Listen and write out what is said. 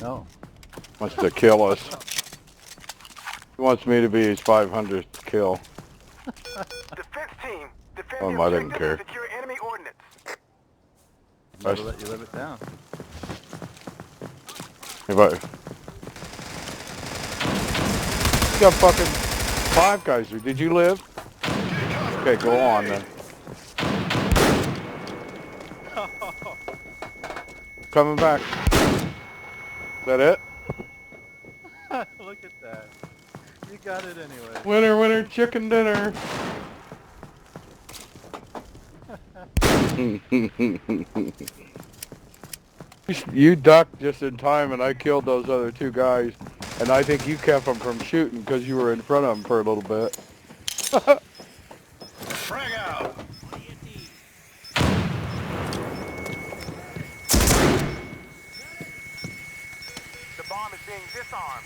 No. Wants to kill us. He wants me to be his 500th kill. Defense team, defend Oh, the I didn't objective care. and secure enemy ordnance. Never let you live it down. If I... You got fucking 5 guys here. Did you live? Okay, go on then. Coming back. Is that it? Look at that. You got it anyway. Winner, winner, chicken dinner. You ducked just in time, and I killed those other 2 guys. And I think you kept them from shooting because you were in front of them for a little bit. Frag out. The bomb is being disarmed.